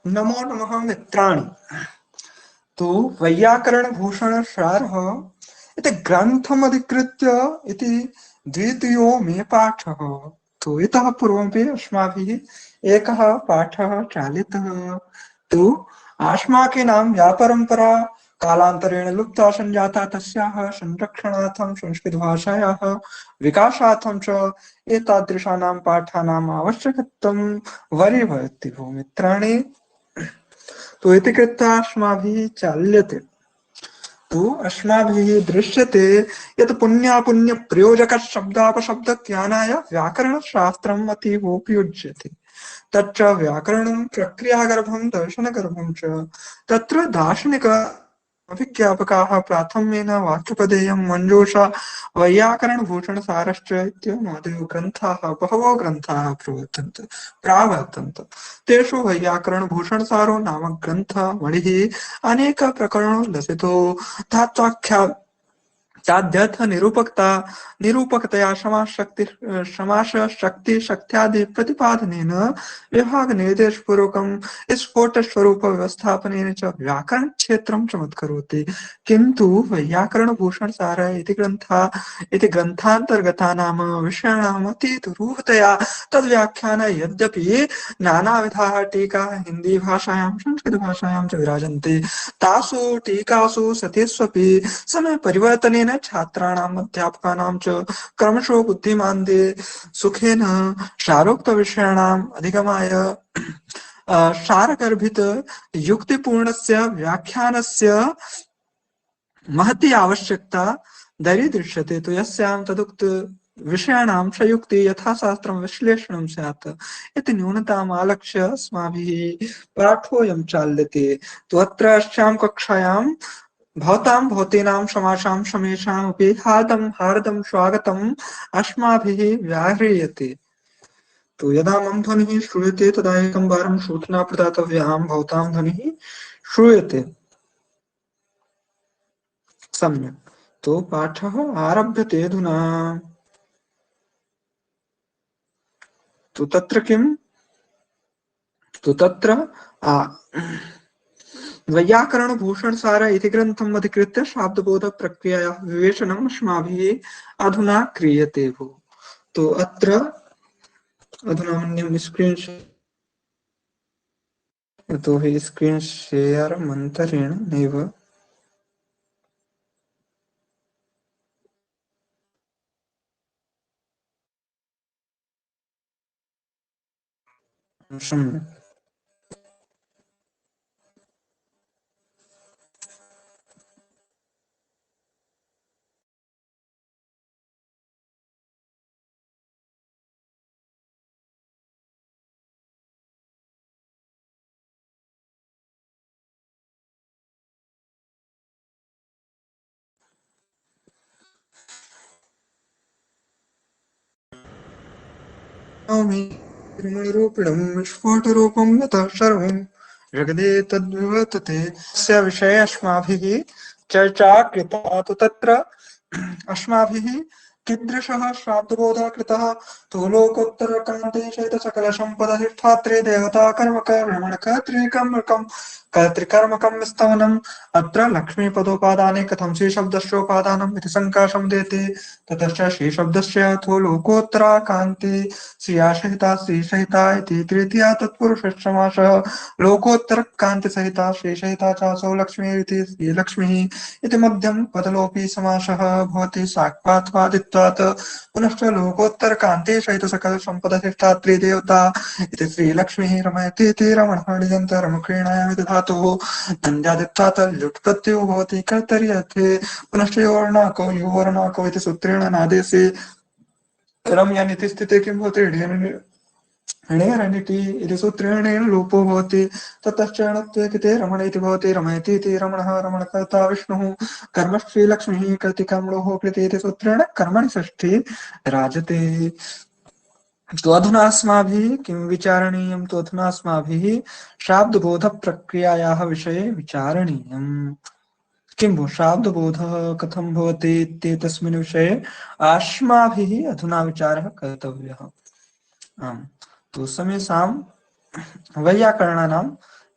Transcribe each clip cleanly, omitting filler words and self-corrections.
नमो नमः मित्राणि। तो वैयाकरणभूषणसारः इति ग्रन्थमधिकृत्य इति द्वितीयो मे पाठः। तो इतः पूर्वमपि अस्माभिः एकः पाठः चालितः। तो अस्माकीनां या परम्परा कालान्तरेण लुप्ता सञ्जाता तस्याः संरक्षणार्थं संस्कृतभाषायाः विकासार्थं च एतादृशानां पाठानाम् आवश्यकत्वं वरीभवति भो मित्राणि। तो इति कृत्वा अस्माभिः चाल्यते। तो अस्माभिः दृश्यते यत् पुण्यप्रयोजकशब्दापशब्दज्ञानाय व्याकरणशास्त्रम् अतीव उपयुज्यते। तच्च व्याकरणं प्रक्रियागर्भं दर्शनगर्भं च। तत्र दार्शनिक अभिज्ञापकाः प्राथम्येन वाक्यपदेयं मञ्जूषा वैयाकरणभूषणसारश्च इत्येवमादयो ग्रन्थाः बहवो ग्रन्थाः प्रावर्तन्त। तेषु वैयाकरणभूषणसारो नाम ग्रन्थः मणिः अनेकप्रकरणो लसितो धात्वाख्या ताध्यर्थ निरूपकतया समास शक्ति शक्त्यादि प्रतिपादनेन विभाग निर्देश पूर्वकं स्फोट स्वरूप व्यवस्थापनेन च व्याकरण क्षेत्रं चमत्करोति। किन्तु वैयाकरण भूषण सार इति ग्रन्थान्तर्गतानां विषयाणाम् अति दुरूहतया तद्व्याख्यान यद्यपि नानाविधाः टीका हिंदी भाषायां संस्कृत भाषायां च विराजन्ते, तासु टीकासु सतीष्वपि समय परिवर्तनेन छात्राणाम् अध्यापकानां च क्रमशः बुद्धिमान्द्ये सुखेन शारोक्त विषयाणाम् अधिगमाय सारगर्भित युक्तिपूर्णस्य व्याख्यानस्य महती आवश्यकता दरीदृश्यते। तो यस्यां तदुक्त विषयाणां सयुक्ति यथाशास्त्रं विश्लेषणं स्यात् इति न्यूनताम् आलक्ष्य अस्माभिः पाठोऽयं चाल्यते। तो अत्र अस्यां कक्षायां भवतां भवतीनां समासां समेषामपि हार्दं स्वागतम् अस्माभिः व्याह्रियते। तो यदा मम ध्वनिः श्रूयते तदा एकं वारं सूचना प्रदातव्या। भवतां ध्वनिः श्रूयते सम्यक्। तो पाठः आरभ्यते अधुना। तो तत्र किम्? तो तत्र वैयाकरणभूषणसार इति ग्रन्थम् अधिकृत्य शाब्दबोधप्रक्रियायाः विवेचनम् अस्माभिः अधुना क्रियते भो। तो अत्र अधुना मन्यं स्क्रीन् यतोहि स्क्रीन् शेर् मन्तरेण नैव सम्यक्। नौमि निर्मलरूपिणं विस्फोटरूपं यतः सर्वं जगदे तद्विवर्तते तस्य विषये अस्माभिः चर्चा कृता। तु तत्र अस्माभिः कीदृशः शाब्दबोधः कृतः? तो लोकोत्तरकान्ते सकलसम्पदधिष्ठात्रे देवता कर्मकर्मणकर्तृकर्मकं कर्तृकर्मकं स्तवनम्। अत्र लक्ष्मीपदोपादाने कथं श्रीशब्दस्योपादानम् इति शङ्का समुदेति। ततश्च श्रीशब्दस्य अर्थो लोकोत्तरा कान्ति श्रियासहिता श्रीसहिता इति तृतीया तत्पुरुषसमासः। लोकोत्तरकान्तिसहिता श्रीसहिता चासौ लक्ष्मीरिति श्रीलक्ष्मीः इति मध्यम पदलोपी समासः भवति साक्ष्वात्वादित्वात्। पुनश्च लोकोत्तरकान्ते सहित सकल सम्पदधिष्ठात्री देवता इति श्रीलक्ष्मीः रमयति इति रमणः णिजन्त रमक्रीणायामिति धातुः नन्द्यादित्वात् लुट् प्रत्ययो भवति कर्तरि अर्थे। पुनश्च योर्णाको योर्णाको इति सूत्रेण नादेशे रम्यानिति स्थिते किं भवति णेरनिटि इति सूत्रेण लोपो भवति। ततश्च णत्वे कृते रमण इति भवति रमयति इति रमणः रमणकर्ता विष्णुः कर्मश्रीलक्ष्मीः कर्तिकर्मणोः कृते इति सूत्रेण कर्मणि षष्ठी राजते। तो अधुना अस्माभिः किं विचारणीयं? तो अधुना अस्माभिः शाब्दबोधप्रक्रियायाः विषये विचारणीयम्। किं भो शाब्दबोधः कथं भवति इत्येतस्मिन् विषये अस्माभिः अधुना विचारः कर्तव्यः। आम्। तो समेषां वैयाकरणानां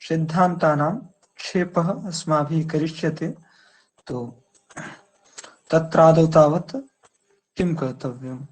सिद्धान्तानां क्षेपः अस्माभिः करिष्यते। तो तत्रादौ तावत् किं कर्तव्यम्?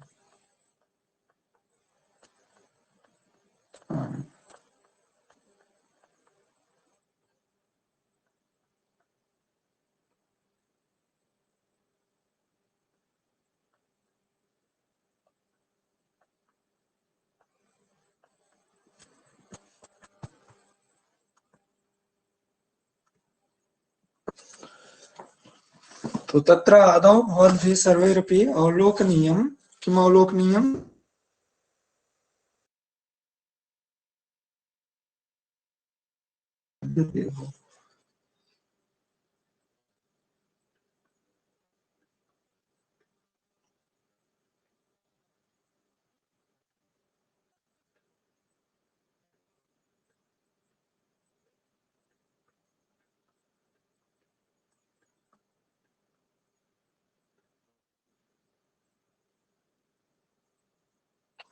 तो तत्र आदौ भवद्भिः सर्वैरपि अवलोकनीयं। किम् अवलोकनीयम्?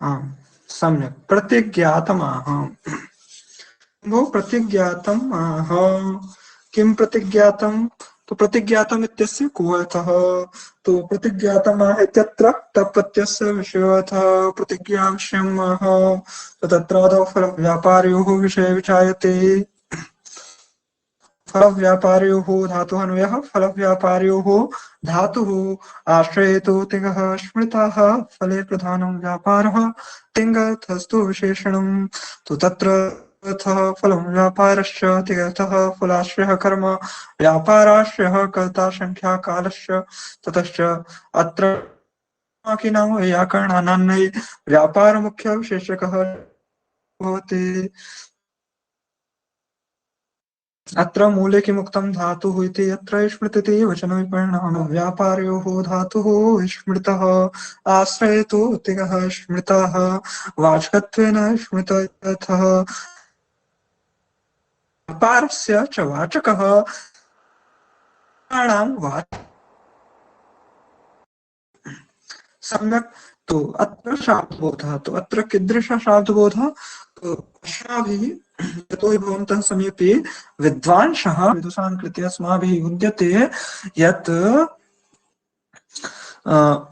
आम्, सम्यक्। प्रतिज्ञातमाह। भो प्रतिज्ञातम् आह। किं प्रतिज्ञातम्? तो प्रतिज्ञातम् इत्यस्य को अर्थः? तो प्रतिज्ञातम् आह इत्यत्र तप्रत्ययस्य विषयोऽर्थः प्रतिज्ञाविषयम् आह। तो तत्रादौ फलव्यापारयोः विषये विचायते। फलव्यापारयोः धातुः अन्वयः। फलव्यापारयोः धातुः आश्रयेतो तिङः स्मृताः। फले प्रधानं व्यापारः तिङर्थस्तु विशेषणम्। तो तत्र अर्थः फलं व्यापारश्च तिङर्थः फलाश्रयः कर्म व्यापाराश्रयः कर्ता संख्या कालश्च। ततश्च अत्र नाम वैयाकरणानां व्यापारमुख्यविशेषकः भवति। अत्र मूले किमुक्तं धातुः इति। यत्र स्मृतिति वचनविपरिणाम व्यापारयोः धातुः स्मृतः आश्रयतो तिङः स्मृताः वाचकत्वेन स्मृत इत्यर्थः। व्यापारस्य च वाचकः णां वाच। सम्यक्। तो अत्र शाब्दबोधः। तो अत्र कीदृशः शाब्दबोधः? तो अस्माभिः यतो हि भवन्तः समीपे विद्वांसः विदुषान् कृते अस्माभिः उद्यते यत्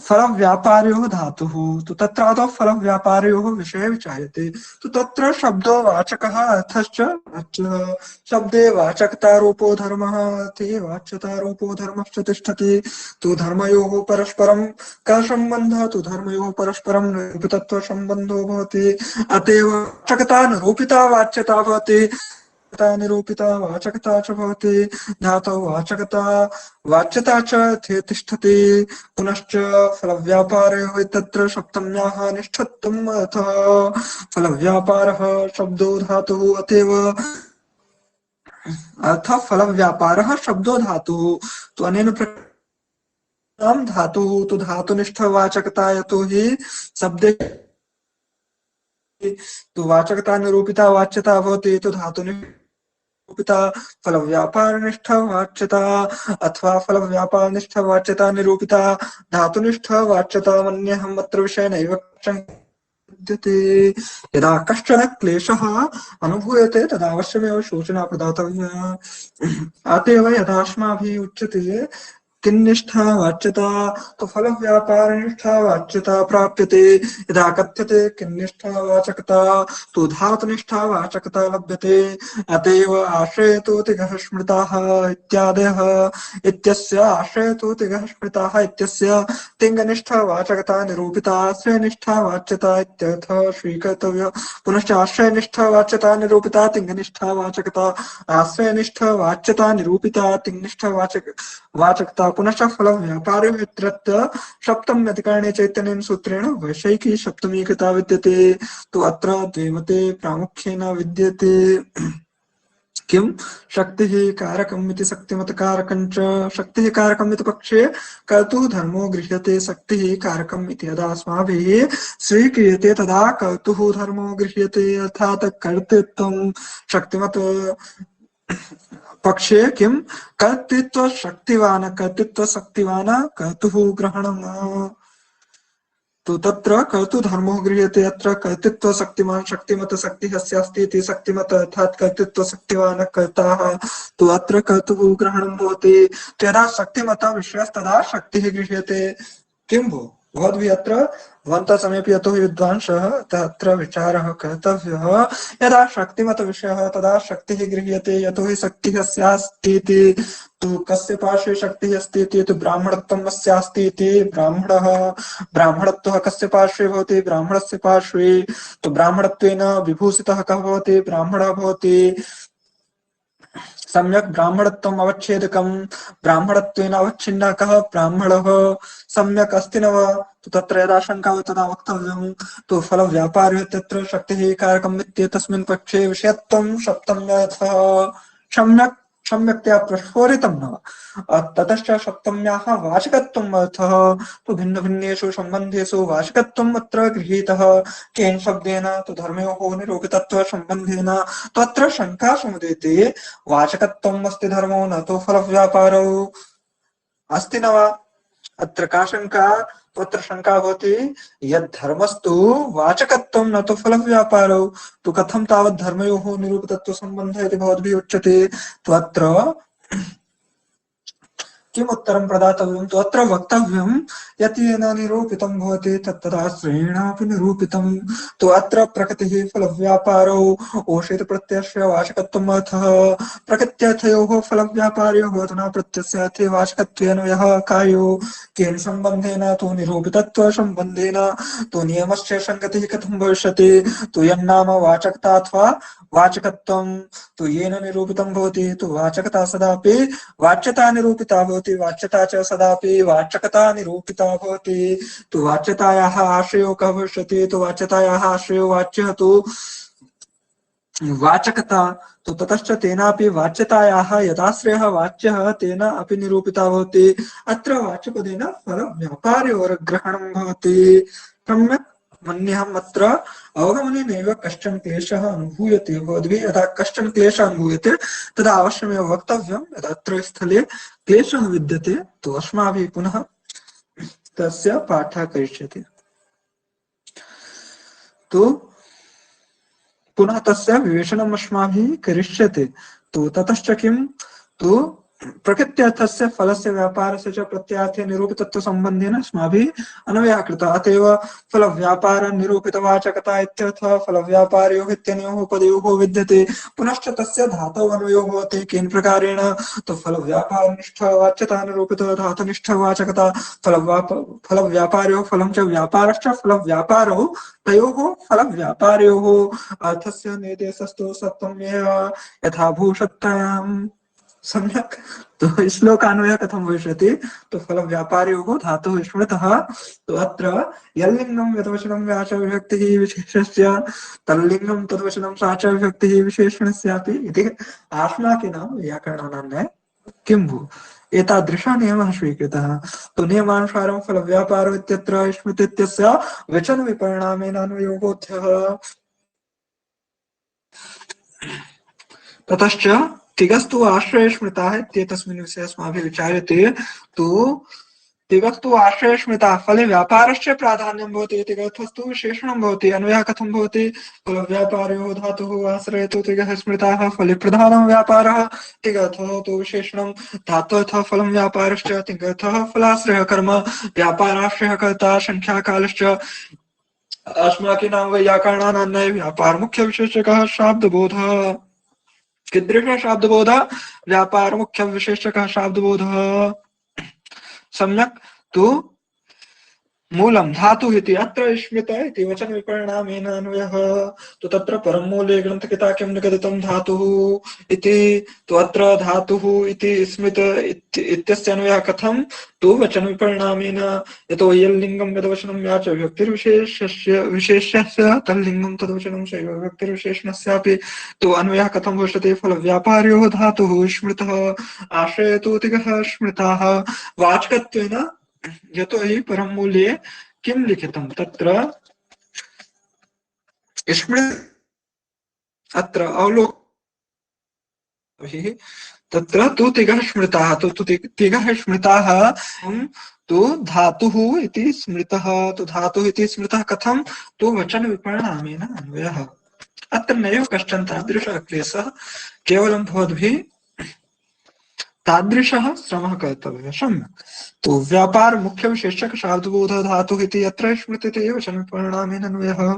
फलव्यापारयोः धातुः। तो तत्रादौ फलव्यापारयोः विषये विचार्यते। तो तत्र शब्दो वाचकः अर्थश्च वाच्यः। शब्दे वाचकतारूपो धर्मः अर्थे वाच्यतारूपो धर्मश्च तिष्ठति। तो धर्मयोः परस्परं कः सम्बन्धः? तो धर्मयोः परस्परं निरूपितत्व सम्बन्धो भवति। अतएव वाचकता निरूपिता वाच्यता भवति। निरूपिता वाचकता च भवति। धातौ वाचकता वाच्यता च तिष्ठति। पुनश्च फलव्यापारयोः इत्यत्र सप्तम्याः निष्ठत्वम् अर्थः। फलव्यापारः शब्दो धातुः अतएव अर्थः फलव्यापारः शब्दो धातुः। तो अनेन प्रकारं धातुः तो धातुनिष्ठवाचकता यतो हि शब्दे तो वाचकता निरूपिता वाच्यता भवति। तो निरूपिता फल व्यापारनिष्ठ वाच्यता अथवा फल व्यापारनिष्ठ वाच्यता निरूपिता धातुनिष्ठ वाच्यता मन्यहम् अत्र विषये नैव विद्यते। यदा कश्चन क्लेशः अनुभूयते तदा अवश्यमेव सूचना प्रदातव्या। अतएव यदा अस्माभिः उच्यते किन्निष्ठा वाच्यता तो फल व्यापार निष्ठा वाच्यता प्राप्यते। यदा कथ्यते किन्निष्ठा वाचकता तो धातुनिष्ठा वाचकता लभ्यते। अतएव आश्रयतो तिङः स्मृताः इत्यादयः इत्यस्य आश्रयतो तिङः स्मृताः इत्यस्य तिङनिष्ठा वाचकता निरूपिता आश्रयनिष्ठा वाच्यता इत्यर्थः स्वीकर्तव्य। पुनश्च आश्रयनिष्ठा वाच्यता निरूपिता तिङनिष्ठा वाचकता आश्रयनिष्ठा वाच्यता निरूपिता तिङनिष्ठा वाचकता। पुनश्च फल व्यापारे इत्यत्र सप्तमी अधिकरणे चैतन्येन सूत्रेण वैशेयिकी सप्तमी कृता विद्यते। तो अत्र द्विमते प्रामुख्येन विद्यते। किं शक्तिः कारकम् इति शक्तिमत कारकं च। शक्तिः कारकम् इति पक्षे कर्तुः धर्मो गृह्यते। शक्तिः कारकम् इति यदा अस्माभिः स्वीक्रियते तदा कर्तुः धर्मो गृह्यते। अर्थात् कर्तृत्वं शक्तिमत पक्षे किं कर्तृत्व शक्तिवान कर्तृत्व शक्तिवान कर्तुः ग्रहणम्। तो तत्र कर्तु धर्मो गृह्यते। अत्र कर्तृत्व शक्तिमान शक्तिमत शक्ति अस्ति इति शक्तिमत अर्थात कर्तृत्व शक्तिवान कर्ता। तो अत्र कर्तुः ग्रहणं भवति। यदा शक्तिमत विषयस् तदा शक्तिः गृह्यते। किं भो भवद्भिः अत्र भवन्तः समेऽपि यतो हि विद्वांसः तत्र विचारः कर्तव्यः। यदा शक्तिमत विषयः तदा शक्तिः गृह्यते यतो हि शक्तिः अस्यास्ति इति। तो कस्य पार्श्वे शक्तिः अस्ति इति तो ब्राह्मणत्वम् अस्यास्ति इति। ब्राह्मणत्वः कस्य पार्श्वे भवति ब्राह्मणस्य पार्श्वे। तो ब्राह्मणत्वेन विभूषितः कः भवति ब्राह्मणः भवति। सम्यक ब्राह्मणत्वम् अवच्छेदकम् ब्राह्मणत्वेन अवच्छिन्नः कः ब्राह्मणः। सम्यक अस्ति न वा। तो तत्र यदा शङ्का तदा वक्तव्यम्। तो फलव्यापारे तत्र शक्तिः कारकम् इत्येतस्मिन् पक्षे विषयत्वं सप्तम्यर्थः। सम्यक् सम्यक्तया प्रस्फुरितं न। ततश्च सप्तम्याः वाचकत्वम् अर्थः। तो भिन्न भिन्नेषु सम्बन्धेषु वाचकत्वम् अत्र गृहीतः। केन शब्देन तो धर्मयोः निरूपितत्व सम्बन्धेन। तो अत्र शङ्का समुदेति वाचकत्वम् अस्ति धर्मो न तो फलव्यापारौ अस्ति न वा। अत्र का शङ्का तत्र शङ्का भवति यद्धर्मस्तु वाचकत्वं न तु फलव्यापारौ। तो कथं तावत् धर्मयोः निरूपितत्व सम्बन्धः इति भवद्भिः उच्यते। तो अत्र किम् उत्तरं प्रदातव्यं। तो अत्र वक्तव्यं यत् येन निरूपितं भवति तत्तदाश्रयेणापि निरूपितं। तो अत्र प्रकृतिः फलव्यापारौ ओषित प्रत्ययस्य वाचकत्वम् अर्थः। प्रकृत्यर्थयोः फलव्यापारयोः अधुना प्रत्ययस्य अर्थे वाचकत्वेन यः कार्यो केन सम्बन्धेन तो निरूपितत्व सम्बन्धेन। तो नियमस्य संगतिः कथं भविष्यति। तो यन्नाम वाचकता अथवा वाचकत्वं। तो येन निरूपितं भवति तो वाचकता सदापि वाच्यता निरूपिता भवति। वाच्यता च सदापि वाचकता निरूपिता भवति। तो वाच्यतायाः आश्रयो कः भविष्यति। तो वाच्यतायाः आश्रयो वाच्यः तो वाचकता। तो ततश्च तेनापि वाच्यतायाः यदाश्रयः वाच्यः तेन अपि निरूपिता भवति। अत्र वाच्यपदेन फलव्यापारयोर्ग्रहणं भवति। सम्यक् मन्यहम् अत्र अवगमने नैव कश्चन क्लेशः अनुभूयते। भवद्भिः यदा कश्चन क्लेशः अनुभूयते तदा अवश्यमेव वक्तव्यं। यदा अत्र स्थले क्लेशः विद्यते तो अस्माभिः पुनः तस्य पाठः करिष्यते। तो पुनः तस्य विवेचनम् अस्माभिः करिष्यते। तो ततश्च किं तो प्रकृत्यर्थस्य फलस्य व्यापारस्य च प्रत्यार्थे निरूपितत्व सम्बन्धेन अस्माभिः अन्वयः कृतः। अतएव फलव्यापार निरूपितवाचकता इत्यर्थः। फलव्यापारयोः इत्यनयोः पदयोः विद्यते। पुनश्च तस्य धातोः अन्वयो भवति। केन प्रकारेण तो फलव्यापारनिष्ठ वाच्यता निरूपित धातुनिष्ठ वाचकता। फलव्यापारयोः फलं च व्यापारश्च फलव्यापारौ तयोः फलव्यापारयोः अर्थस्य निर्देशस्तु सप्तम्येव यथा भूषत्तायाम्। सम्यक्। तो श्लोकान्वयः कथं भविष्यति। तो फलव्यापारयोः धातुः स्मृतः। तो अत्र यल्लिङ्गं यद्वचनं या च विभक्तिः विशेषस्य तल्लिङ्गं तद्वचनं सा च विभक्तिः विशेषणस्यापि इति आस्माकीनां व्याकरणान्याये किं भू एतादृशः नियमः स्वीकृतः। तो नियमानुसारं फलव्यापारो इत्यत्र स्मृतित्यस्य वचनविपरिणामेन अन्वयो बोध्यः। ततश्च तिगस्तु आश्रय स्मृताः इत्येतस्मिन् विषये अस्माभिः विचार्यते। तो तिगस्तु आश्रय स्मृताः फले व्यापारस्य प्राधान्यं भवति। तिगर्थस्तु विशेषणं भवति। अन्वयः कथं भवति। फलव्यापारयोः धातुः आश्रयतो तिगः स्मृताः फले प्रधानं व्यापारः तिगर्थः तो विशेषणं धात्वर्थः फलं व्यापारश्च तिगर्थः फलाश्रयः कर्म व्यापाराश्रयः कर्ता संख्याकालश्च। अस्माकीनां वैयाकरणान्याये व्यापार मुख्य विशेषकः शाब्दबोधः। कीदृशः शाब्दबोधः व्यापार मुख्य विशेषकः शाब्दबोधः। सम्यक्। तो मूलं धातुः इति अत्र स्मृत इति वचन विपरिणामेन अन्वयः। तो तत्र परं मूले ग्रन्थकृता किं निगदितं धातुः इति। तो अत्र धातुः इति स्मृत इत्यस्य अन्वयः कथं तो वचन विपरिणामेन। यतो यल्लिङ्गं यद्वचनं या च विभक्तिर्विशेषस्य विशेष्यस्य तल्लिङ्गं तद्वचनं चैव विभक्तिर्विशेषणस्यापि। तो अन्वयः कथं भविष्यति। फलव्यापारयोः धातुः स्मृतः आश्रयतो तिगः स्मृताः वाचकत्वेन यतो हि परं मूल्ये किं लिखितं तत्र स्मृत। अत्र अवलोकः तत्र तु तिगः स्मृताः। तो तिगः स्मृताः तो धातुः इति स्मृतः। तो धातुः इति स्मृतः कथं? तो वचन विपरिणामेन अन्वयः। अत्र नैव कश्चन तादृशः क्लेशः केवलं भवद्भिः तादृशः श्रमः कर्तव्यः। सम्यक्। तो व्यापार मुख्य विशेषक शाब्दबोध धातुः इति यत्र स्मृत्यते एव वचनपरिणामेन अन्वयः।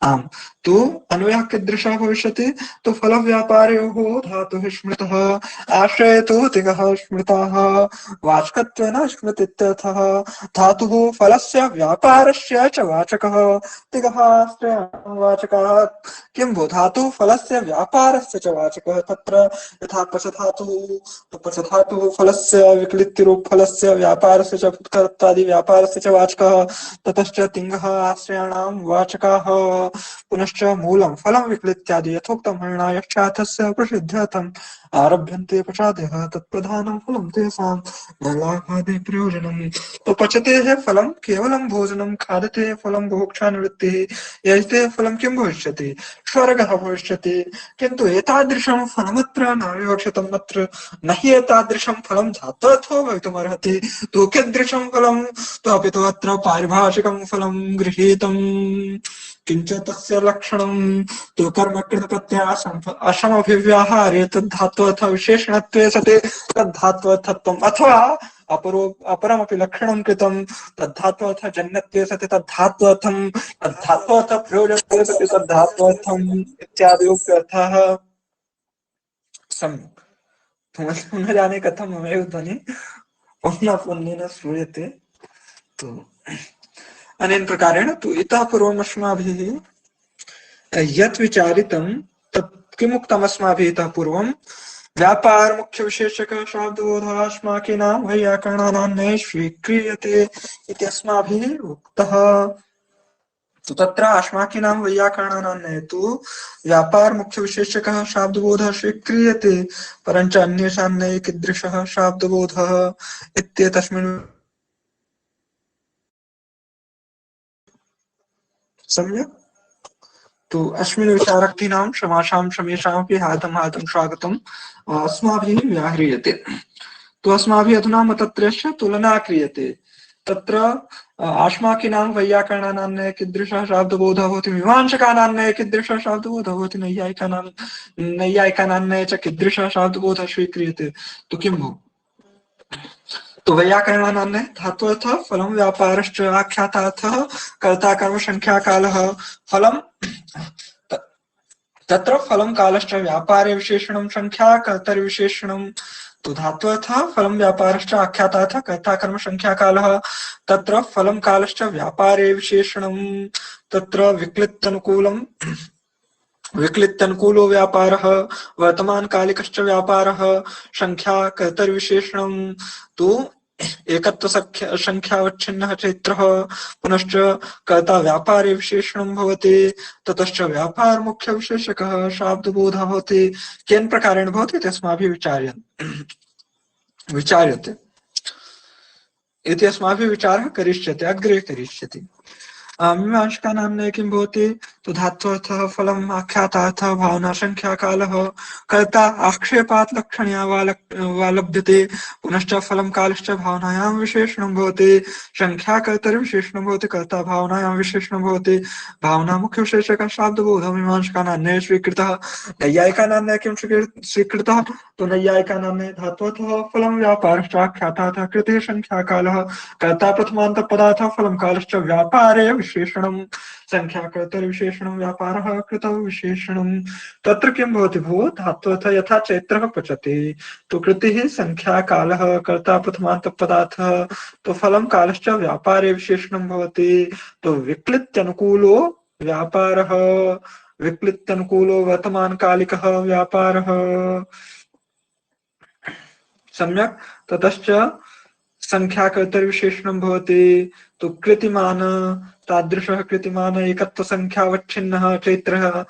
आम्। तो अन्वयः कीदृशः भविष्यति? तो फलव्यापारयोः धातुः स्मृतः, आश्रयतो दिगः स्मृताः, वाचकत्वेन स्मृतीत्यर्थः। धातुः फलस्य व्यापारस्य च वाचकः, दिगः आश्रयवाचकः। किं भो? धातुः फलस्य व्यापारस्य च वाचकः। तत्र यथा पशधातुः, तो पशधातुः फलस्य विक्लित्तिरूप फलस्य व्यापारस्य च फुत्कर्तादि व्यापारस्य च वाचकः। ततश्च तिङ्गः आश्रयाणां वाचकाः। पुनश्च मूलं फलं विक्लित्यादि यथोक्तं हरिणायश्चार्थस्य प्रसिद्ध्यर्थम् आरभ्यन्ते पचादयः तत्प्रधानं फलं तेषां न लाभादि प्रयोजनम्। तो पचते फलं केवलं भोजनं, खादते फलं बुभुक्षानिवृत्तिः, यजते फलं किं भविष्यति? स्वर्गः भविष्यति। किन्तु एतादृशं फलमत्र न विवक्षितम्। अत्र न हि एतादृशं फलं धात्वर्थो भवितुमर्हति। तो कीदृशं फलं? तो अपि तु अत्र पारिभाषिकं फलं गृहीतम्। किञ्च तस्य लक्षणं तु कर्मकृतप्रत्ययासमभिव्याहारे तद्धात्वर्थ विशेषणत्वे सति तद्धात्वर्थत्वम्, अथवा अपरमपि लक्षणं कृतं तद्धात्वर्थ जन्यत्वे सति तद्धात्वर्थं, तद्धात्वर्थ प्रयोजनत्वे सति तद्धात्वर्थम् इत्यादयोऽर्थः। सम्यक्। तुम न जाने कथं ममेव ध्वनि पुनः पुनः श्रूयते। तो अनेन प्रकारेण तु इतः पूर्वम् अस्माभिः यत् विचारितं तत् किमुक्तम् अस्माभिः इतः पूर्वं? व्यापार मुख्य विशेषक शाब्दबोधः अस्माकीनां वैयाकरणानां न स्वीक्रियते इति अस्माभिः उक्तः। तो तत्र अस्माकीनां वैयाकरणानां न तु व्यापार मुख्य विशेषकः शाब्दबोधः स्वीक्रियते, परञ्च अन्येषां न कीदृशः शाब्दबोधः इत्येतस्मिन्। सम्यक्। तो अस्मिन् विचारक्तीनां समासां समेषामपि हार्दं स्वागतम् अस्माभिः व्याह्रियते। तो अस्माभिः अधुना मतत्रयस्य तुलना क्रियते। तत्र अस्माकीनां वैयाकरणानां न कीदृशः शाब्दबोधः भवति, मीमांसकानां न कीदृशः शाब्दबोधः भवति, नैयायिकानां न च कीदृशः शाब्दबोधः स्वीक्रियते। तो किं भो? तो वैयाकरणानां न धात्वर्थः फलं व्यापारश्च आख्यातार्थः कर्ता कर्म संख्या कालः। फलं तत्र फलं कालश्च व्यापारे विशेषणं संख्या कर्तरि विशेषणं। तो धात्वर्थः फलं व्यापारश्च आख्यातार्थः कर्ता कर्म संख्या कालः। तत्र फलं कालश्च व्यापारे विशेषणं। तत्र विक्लित्तनुकूलो व्यापारः, वर्तमानकालिकश्च व्यापारः, संख्या कर्तरि विशेषणं। तो एकत्व संख्यावच्छिन्नः चैत्रः। पुनश्च कर्ता व्यापारे विशेषणं भवति। ततश्च व्यापार मुख्य विशेषकः शाब्दबोधः भवति। केन प्रकारेण भवति इति अस्माभिः विचार्यते इति अस्माभिः विचारः करिष्यते, अग्रे करिष्यति। मीमांसकानां न किं भवति? तो धात्वर्थः फलम् आख्यातार्थः भावना संख्या कालः। कर्ता आक्षेपात् लक्षणया वा लभ्यते। पुनश्च फलं कालश्च भावनायां विशेषणं भवति। संख्या कर्तरि विशेषणं भवति, कर्ता भावनायां विशेषणं भवति। भावना मुख्य विशेषकः शाब्दबोधः मीमांसकानां न स्वीकृतः। नैयायिकानां न किं स्वीकृतः? तो नैयायिकानां न धात्वर्थः फलं व्यापारश्च आख्यातार्थः कृते संख्या कालः। कर्ता प्रथमान्तः पदार्थः फलं कालश्च व्यापारे विशेषणं। संख्या कर्तरि विशेषणं व्यापारः कृतौ विशेषणं। तत्र किं भवति भो? धात्वर्थः यथा चैत्रः पचते, तो कृतिः संख्या कालः, कर्ता प्रथमान्तः पदार्थः, तो फलं कालश्च व्यापारे विशेषणं भवति। तो विक्लित्त्यनुकूलो व्यापारः, विक्लित्त्यनुकूलो वर्तमानकालिकः व्यापारः। सम्यक्। ततश्च संख्या कर्तरि विशेषणं भवति। तो कृतिमान तादृशः कृतिमान एकत्व संख्यावच्छिन्नः चैत्रः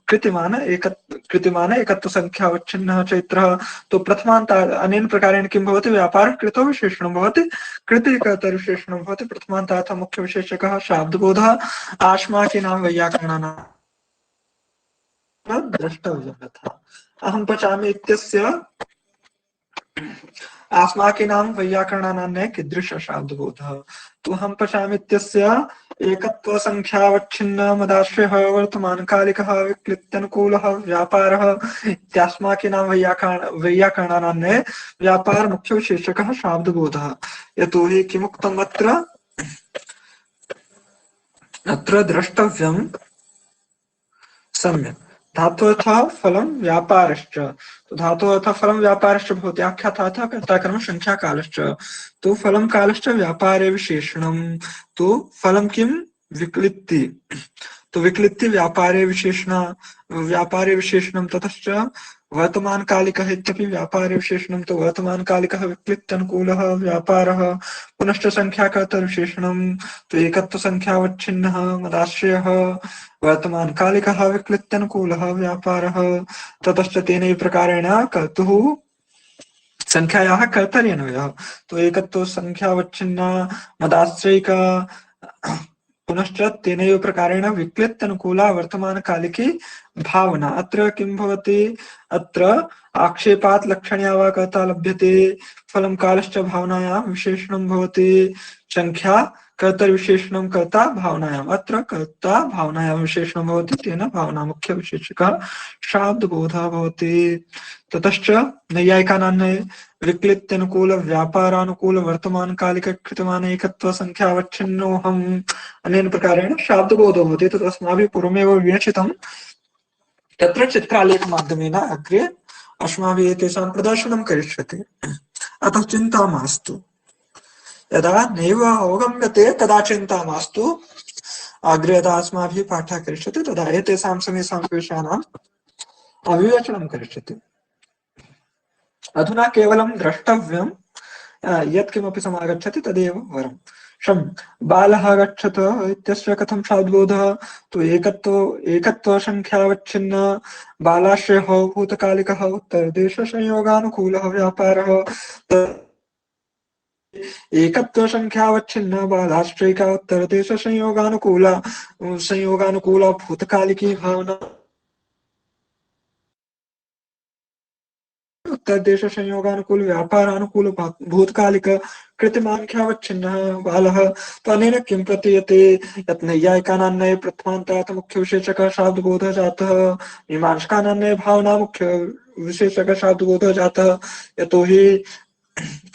कृतिमान एकत्व संख्यावच्छिन्नः चैत्रः। तो प्रथमान्त अनेन प्रकारेण किं भवति? व्यापारः कृतौ विशेषणं भवति, कृतिः कर्तरि विशेषणं भवति। प्रथमान्तार्थः मुख्य विशेषकः शाब्दबोधः आश्माकीनां वैयाकरणानां द्रष्टव्यः। यथा अहं पचामि इत्यस्य अस्माकीनां वैयाकरणानां कीदृशशाब्दबोधः। तु हम पश्यामित्यस्य एकत्वसङ्ख्यावच्छिन्नमदाश्रयः वर्तमानकालिकः विक्लित्त्यनुकूलः व्यापारः इत्यास्माकीनां वैयाकरणानां व्यापारमुख्यविशेषकः शाब्दबोधः। यतोहि किमुक्तम् अत्र अत्र द्रष्टव्यं सम्यक् धातोऽर्थः फलं व्यापारश्च। तो धातोऽर्थः फलं व्यापारश्च भवति आख्यातार्थः कर्ताकर्म संख्या कालश्च। तो फलं कालश्च व्यापारे विशेषणं। तो फलं किं विक्लित्ति। तो विक्लित्ति व्यापारे विशेषणं ततश्च वर्तमानकालिकः इत्यपि व्यापारे विशेषणं। तो वर्तमानकालिकः विक्लित्त्यनुकूलः व्यापारः पुनश्च संख्याकर्तृविशेषणं। तो एकत्वसंख्यावच्छिन्नः मदाश्रयः वर्तमानकालिकः विक्लित्त्यनुकूलः व्यापारः ततश्च तेनैव प्रकारेण कर्तुः संख्यायाः कर्तर्यन्वयः। तो एकत्व संख्यावच्छिन्ना मदाश्रयिका पुनश्च तेनैव प्रकारेण विक्लित्त्यनुकूला वर्तमानकालिकी भावना। अत्र किं भवति अत्र आक्षेपात् लक्षणया वा कर्ता लभ्यते फलं कालश्च भावनायां विशेषणं भवति संख्या कर्तृविशेषणं कर्ता भावनायाम्। अत्र कर्ता भावनायां विशेषणं भवति तेन भावना मुख्यविशेषकः शाब्दबोधः भवति। ततश्च नैयायिकानां विक्लित्त्यनुकूल व्यापारानुकूल वर्तमानकालिक कृतमान एकत्व संख्यावच्छिन्नोऽहम् अनेन प्रकारेण शाब्दबोधो भवति। तत् अस्माभिः पूर्वमेव विवेचितं। तत्र चित्रालेखमाध्यमेन अग्रे अस्माभिः एतेषां प्रदर्शनं करिष्यते। अतः चिन्ता मास्तु। यदा नैव अवगम्यते तदा चिन्ता मास्तु। अग्रे यदा अस्माभिः पाठः करिष्यते तदा एतेषां समेषां विषयाणाम् अविवेचनं करिष्यते। अधुना केवलं द्रष्टव्यं यत्किमपि समागच्छति तदेव वरम्। शं बालः गच्छत इत्यस्य कथं शाब्दबोधः। तो एकत्वसंख्यावच्छिन्न बालाश्रयः भूतकालिकः उत्तरदेशसंयोगानुकूलः व्यापारः। एकत्वसंख्यावच्छिन्न बालाश्रयिका उत्तरदेशसंयोगानुकूला भूतकालिकी भावना उत्तरदेश संयोगानुकूल व्यापारानुकूल भूतकालिक कृतिमाख्यावच्छिन्नः बालः। तो अनेन किं प्रतीयते यत् नैयायिकानां नये प्रथमान्तात् मुख्यविशेषकः शाब्दबोधः जातः मीमांसकानां नये भावना मुख्यविशेषकः शाब्दबोधः जातः। यतोहि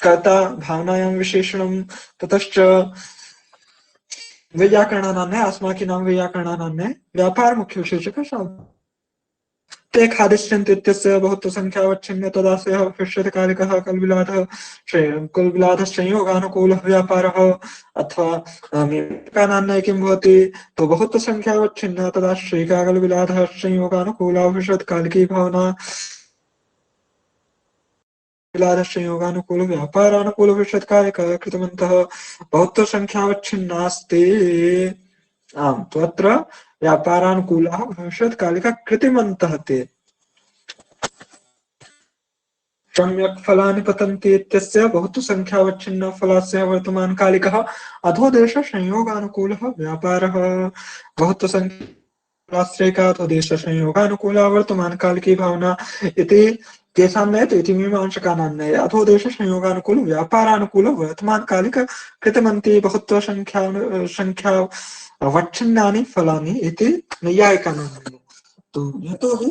कर्ता भावनायां विशेषणं ततश्च वैयाकरणानां अस्माकीनां वैयाकरणानां व्यापार मुख्यविशेषकः शाब्द ते खादिष्यन्ति इत्यस्य बहुत्वसंख्यावच्छिन्न तदाश्रयः भविष्यत्कालिकः कुलविलादः संयोगानुकूलः व्यापारः। अथवा मीमांसकानां किं भवति तो बहुत्वसंख्यावच्छिन्न तदाश्रयिका कुलविलादः संयोगानुकूला भविष्यत्कालिकी भावना विलादः संयोगानुकूल व्यापारानुकूल भविष्यत्कालिकः कृतवन्तः बहुत्वसंख्यावच्छिन्नास्ति। आम् तो अत्र व्यापारानुकूलः भविष्यत्कालिकः कृतिमन्तः ते सम्यक् फलानि पतन्ति इत्यस्य बहुत्वसंख्यावच्छिन्न फलस्य वर्तमानकालिकः अधोदेश संयोगानुकूलः व्यापारः। बहुत्वसंख्याश्रयिका अधोदेश संयोगानुकूला वर्तमानकालिकी भावना इति तेषां नयते इति मीमांसकानां नये अधोदेश संयोगानुकूल व्यापारानुकूल वर्तमानकालिक कृतमन्ति बहुत्वसंख्या वच्छिन्नानि फलानि इति नैयायिकानां नये। तो यतोहि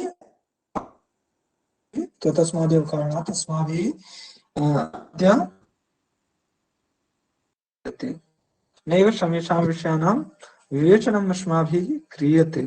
तो तस्मादेव कारणात् अस्माभिः अद्य नैव समेषां विषयाणां विवेचनम् अस्माभिः क्रियते।